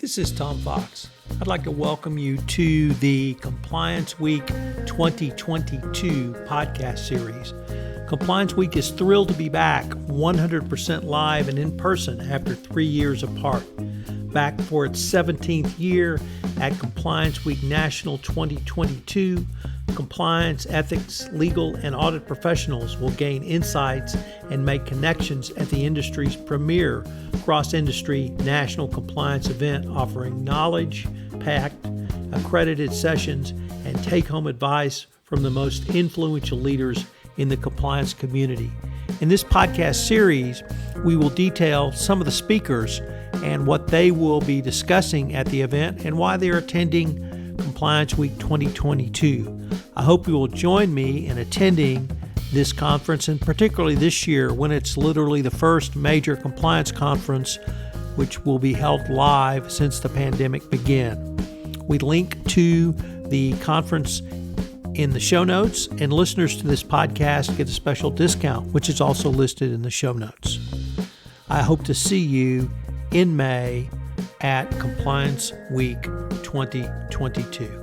This is Tom Fox. I'd like to welcome you to the Compliance Week 2022 podcast series. Compliance Week is thrilled to be back 100% live and in person after 3 years apart. Back for its 17th year at Compliance Week National 2022, compliance, ethics, legal, and audit professionals will gain insights and make connections at the industry's premier cross-industry national compliance event, offering knowledge-packed, accredited sessions and take-home advice from the most influential leaders in the compliance community. In this podcast series, we will detail some of the speakers and what they will be discussing at the event and why they're attending Compliance Week 2022. I hope you will join me in attending this conference, and particularly this year when it's literally the first major compliance conference which will be held live since the pandemic began. We link to the conference in the show notes, and listeners to this podcast get a special discount, which is also listed in the show notes. I hope to see you in May at Compliance Week 2022.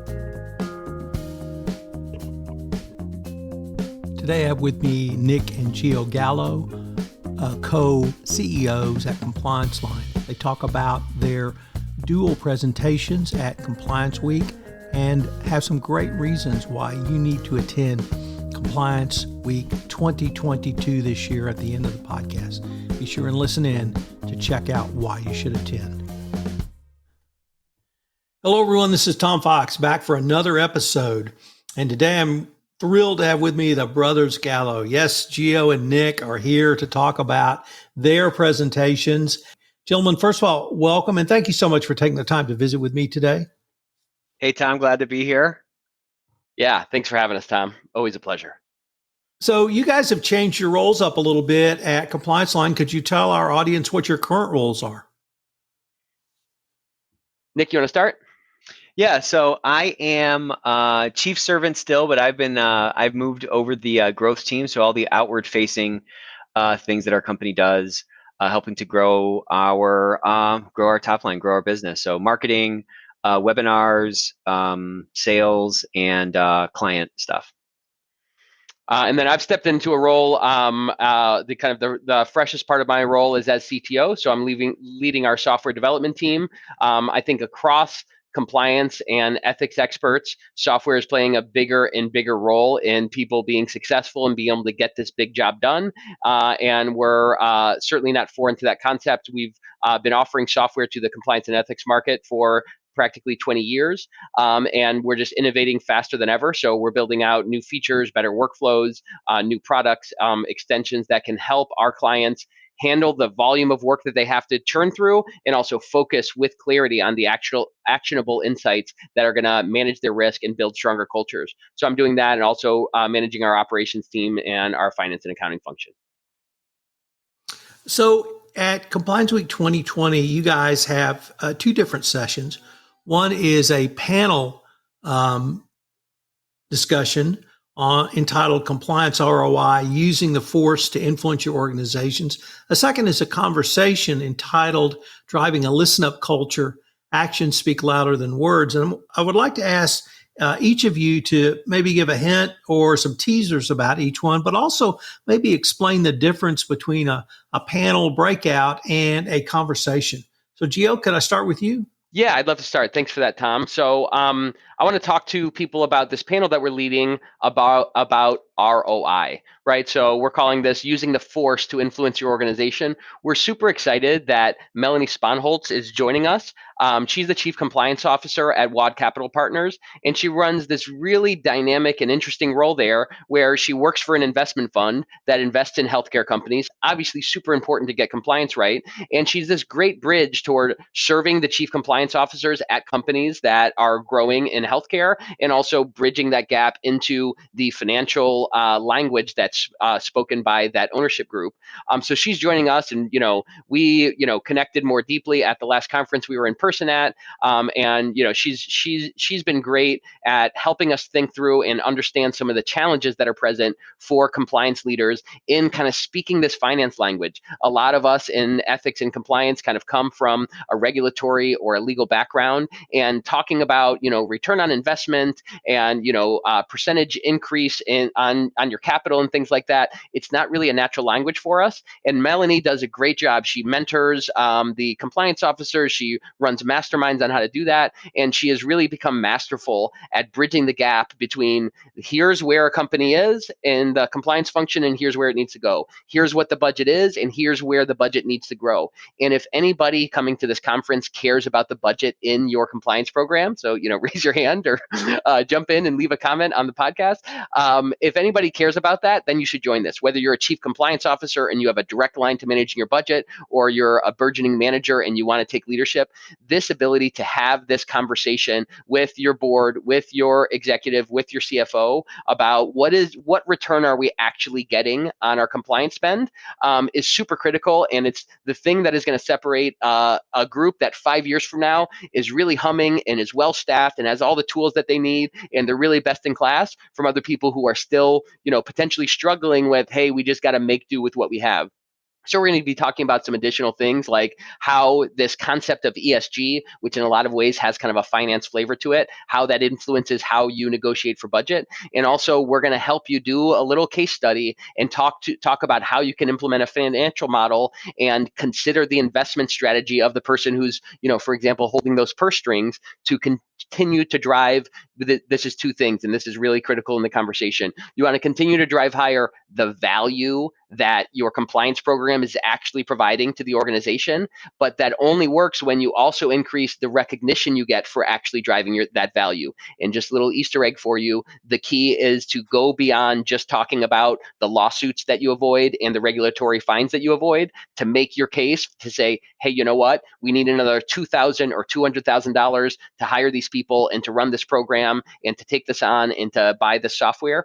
Today I have with me Nick and Gio Gallo, co-CEOs at Compliance Line. They talk about their dual presentations at Compliance Week and have some great reasons why you need to attend Compliance Week 2022 this year at the end of the podcast. Be sure and listen in to check out why you should attend. Hello, everyone. This is Tom Fox back for another episode. And today I'm thrilled to have with me the brothers Gallo. Yes, Gio and Nick are here to talk about their presentations. Gentlemen, first of all, welcome and thank you so much for taking the time to visit with me today. Hey, Tom, glad to be here. Yeah, thanks for having us, Tom. Always a pleasure. So you guys have changed your roles up a little bit at Compliance Line. Could you tell our audience what your current roles are? Nick, you want to start? Yeah, so I am chief servant still, but I've moved over the growth team, so all the outward-facing things that our company does, helping to grow our top line, grow our business. So marketing, webinars, sales, and client stuff. And then I've stepped into a role. The freshest part of my role is as CTO. So I'm leading our software development team. I think across compliance and ethics experts, software is playing a bigger and bigger role in people being successful and being able to get this big job done. And we're certainly not foreign to that concept. We've been offering software to the compliance and ethics market for practically 20 years, and we're just innovating faster than ever. So we're building out new features, better workflows, new products, extensions that can help our clients handle the volume of work that they have to churn through, and also focus with clarity on the actual actionable insights that are going to manage their risk and build stronger cultures. So I'm doing that, and also managing our operations team and our finance and accounting function. So at Compliance Week 2020, you guys have two different sessions. One is a panel discussion entitled Compliance ROI, Using the Force to Influence Your Organizations. A second is a conversation entitled Driving a Listen-Up Culture, Actions Speak Louder Than Words. And I would like to ask each of you to maybe give a hint or some teasers about each one, but also maybe explain the difference between a panel breakout and a conversation. So Gio, could I start with you? Yeah, I'd love to start. Thanks for that, Tom. So I want to talk to people about this panel that we're leading about ROI, right? So we're calling this Using the Force to Influence Your Organization. We're super excited that Melanie Sponholtz is joining us. She's the Chief Compliance Officer at WAD Capital Partners, and she runs this really dynamic and interesting role there where she works for an investment fund that invests in healthcare companies, obviously super important to get compliance right. And she's this great bridge toward serving the Chief Compliance Officers at companies that are growing in healthcare, and also bridging that gap into the financial language that's spoken by that ownership group. So she's joining us, and we connected more deeply at the last conference we were in person at, and she's been great at helping us think through and understand some of the challenges that are present for compliance leaders in kind of speaking this finance language. A lot of us in ethics and compliance kind of come from a regulatory or a legal background, and talking about return on investment and percentage increase on your capital and things like that. It's not really a natural language for us. And Melanie does a great job. She mentors the compliance officers. She runs masterminds on how to do that, and she has really become masterful at bridging the gap between here's where a company is in the compliance function and here's where it needs to go. Here's what the budget is and here's where the budget needs to grow. And if anybody coming to this conference cares about the budget in your compliance program, so raise your hand or jump in and leave a comment on the podcast. If anybody cares about that, then you should join this. Whether you're a chief compliance officer and you have a direct line to managing your budget, or you're a burgeoning manager and you want to take leadership, this ability to have this conversation with your board, with your executive, with your CFO about what return are we actually getting on our compliance spend is super critical. And it's the thing that is going to separate a group that 5 years from now is really humming and is well staffed and has all the tools that they need and they're really best in class, from other people who are still potentially struggling with, hey, we just got to make do with what we have. So we're going to be talking about some additional things like how this concept of ESG, which in a lot of ways has kind of a finance flavor to it, how that influences how you negotiate for budget. And also we're going to help you do a little case study and talk about how you can implement a financial model and consider the investment strategy of the person who's, for example, holding those purse strings to continue to drive. This is two things, and this is really critical in the conversation. You want to continue to drive higher the value that your compliance program is actually providing to the organization, but that only works when you also increase the recognition you get for actually driving that value. And just a little Easter egg for you, the key is to go beyond just talking about the lawsuits that you avoid and the regulatory fines that you avoid to make your case to say, hey, you know what? We need another $2,000 or $200,000 to hire these people and to run this program and to take this on and to buy the software.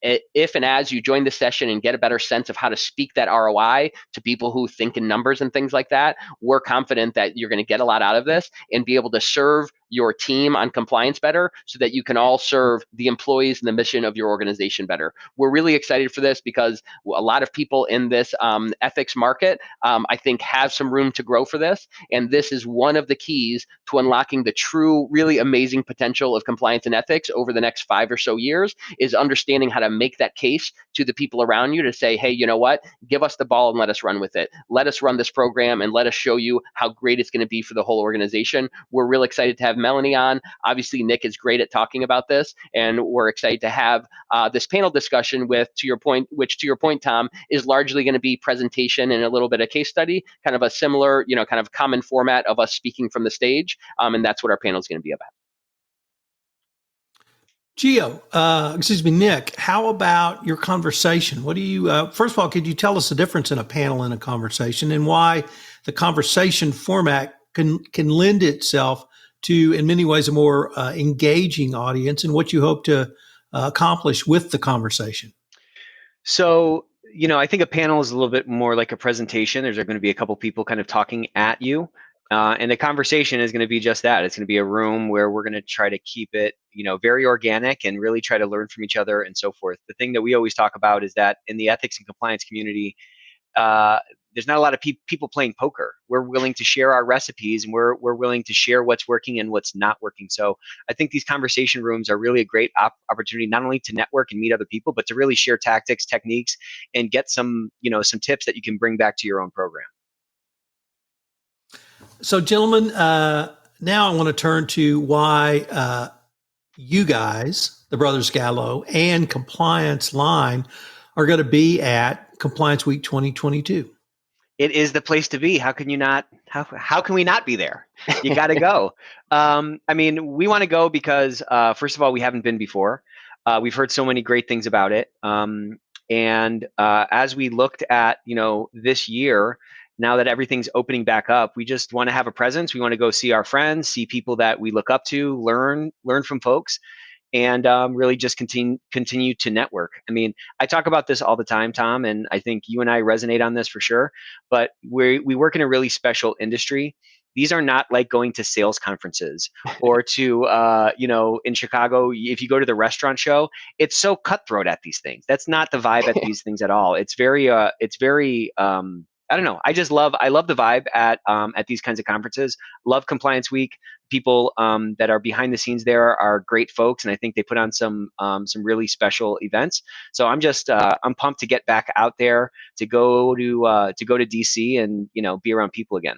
If and as you join the session and get a better sense of how to speak that ROI to people who think in numbers and things like that, we're confident that you're going to get a lot out of this and be able to serve your team on compliance better so that you can all serve the employees and the mission of your organization better. We're really excited for this because a lot of people in this ethics market, I think, have some room to grow for this. And this is one of the keys to unlocking the true, really amazing potential of compliance and ethics over the next 5 or so years, is understanding how to make that case to the people around you to say, hey, you know what? Give us the ball and let us run with it. Let us run this program and let us show you how great it's going to be for the whole organization. We're real excited to have Melanie on. Obviously, Nick is great at talking about this, and we're excited to have this panel discussion which to your point, Tom, is largely going to be presentation and a little bit of case study, kind of a similar, kind of common format of us speaking from the stage, and that's what our panel is going to be about. Nick, how about your conversation? What do you, first of all, could you tell us the difference in a panel and a conversation, and why the conversation format can lend itself to, in many ways, a more engaging audience, and what you hope to accomplish with the conversation? So, I think a panel is a little bit more like a presentation. There's going to be a couple people kind of talking at you. And the conversation is going to be just that. It's going to be a room where we're going to try to keep it, very organic and really try to learn from each other and so forth. The thing that we always talk about is that in the ethics and compliance community, there's not a lot of people playing poker. We're willing to share our recipes, and we're willing to share what's working and what's not working. So I think these conversation rooms are really a great opportunity, not only to network and meet other people, but to really share tactics, techniques, and get some tips that you can bring back to your own program. So, gentlemen, now I want to turn to why you guys, the Brothers Gallo and Compliance Line, are going to be at Compliance Week 2022. It is the place to be. How can you not? How can we not be there? You got to go. We want to go because first of all, we haven't been before. We've heard so many great things about it. And as we looked at this year, now that everything's opening back up, we just want to have a presence. We want to go see our friends, see people that we look up to, learn from folks. and really just continue to network. I mean, I talk about this all the time, Tom, and I think you and I resonate on this for sure. But we work in a really special industry. These are not like going to sales conferences or to in Chicago. If you go to the restaurant show, it's so cutthroat at these things. That's not the vibe at these things at all. It's very I don't know. I love the vibe at these kinds of conferences. Love Compliance Week. People that are behind the scenes there are great folks, and I think they put on some really special events. So I'm pumped to get back out there to go to DC and be around people again.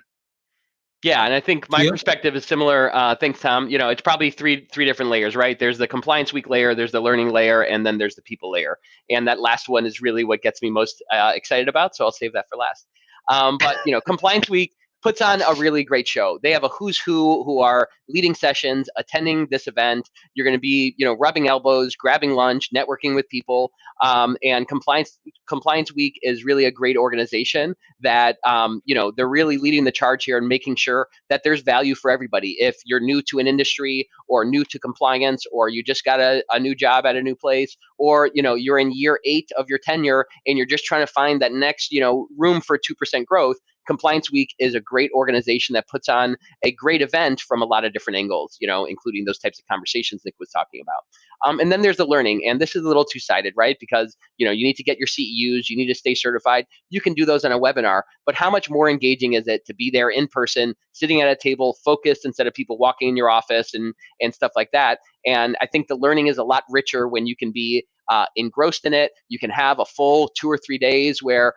Yeah, and I think my perspective is similar. Thanks, Tom. It's probably three different layers, right? There's the Compliance Week layer, there's the learning layer, and then there's the people layer. And that last one is really what gets me most excited about. So I'll save that for last. But Compliance Week puts on a really great show. They have a who's who are leading sessions, attending this event. You're going to be, rubbing elbows, grabbing lunch, networking with people. And Compliance Week is really a great organization that, they're really leading the charge here and making sure that there's value for everybody. If you're new to an industry or new to compliance, or you just got a new job at a new place, or, you're in year 8 of your tenure and you're just trying to find that next, room for 2% growth, Compliance Week is a great organization that puts on a great event from a lot of different angles, including those types of conversations Nick was talking about. And then there's the learning, and this is a little two-sided, right? Because, you need to get your CEUs, you need to stay certified. You can do those on a webinar, but how much more engaging is it to be there in person, sitting at a table, focused instead of people walking in your office and stuff like that? And I think the learning is a lot richer when you can be engrossed in it. You can have a full 2 or 3 days where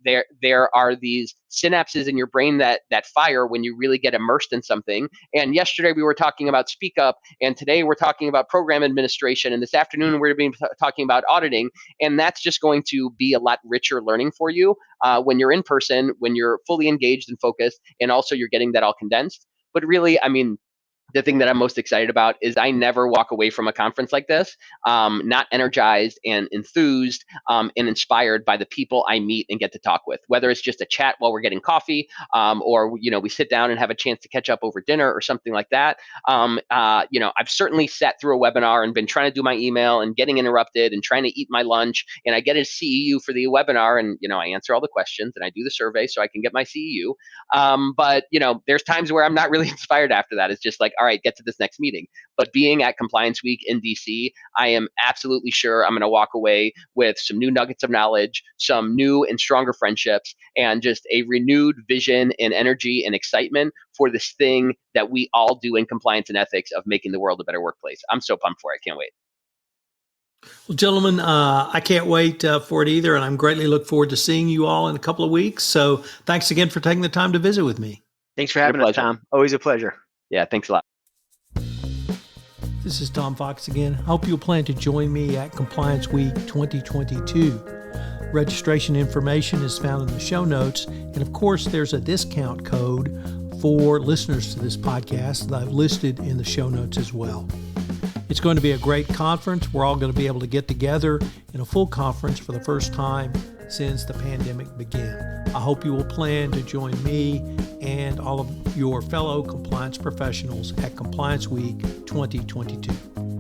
there are these synapses in your brain that fire when you really get immersed in something. And yesterday we were talking about Speak Up, and today we're talking about program administration, and this afternoon we're going to be talking about auditing. And that's just going to be a lot richer learning for you when you're in person, when you're fully engaged and focused, and also you're getting that all condensed. But really, I mean, the thing that I'm most excited about is I never walk away from a conference like this not energized and enthused and inspired by the people I meet and get to talk with, whether it's just a chat while we're getting coffee or we sit down and have a chance to catch up over dinner or something like that. I've certainly sat through a webinar and been trying to do my email and getting interrupted and trying to eat my lunch, and I get a CEU for the webinar, and I answer all the questions and I do the survey so I can get my CEU. But there's times where I'm not really inspired after that. It's just like, all right, get to this next meeting. But being at Compliance Week in DC, I am absolutely sure I'm going to walk away with some new nuggets of knowledge, some new and stronger friendships, and just a renewed vision and energy and excitement for this thing that we all do in compliance and ethics of making the world a better workplace. I'm so pumped for it. I can't wait. Well, gentlemen, I can't wait for it either, and I'm greatly look forward to seeing you all in a couple of weeks. So thanks again for taking the time to visit with me. Thanks for having us, Tom. Always a pleasure. Yeah, thanks a lot. This is Tom Fox again. I hope you'll plan to join me at Compliance Week 2022. Registration information is found in the show notes, and of course, there's a discount code for listeners to this podcast that I've listed in the show notes as well. It's going to be a great conference. We're all going to be able to get together in a full conference for the first time since the pandemic began. I hope you will plan to join me and all of your fellow compliance professionals at Compliance Week 2022.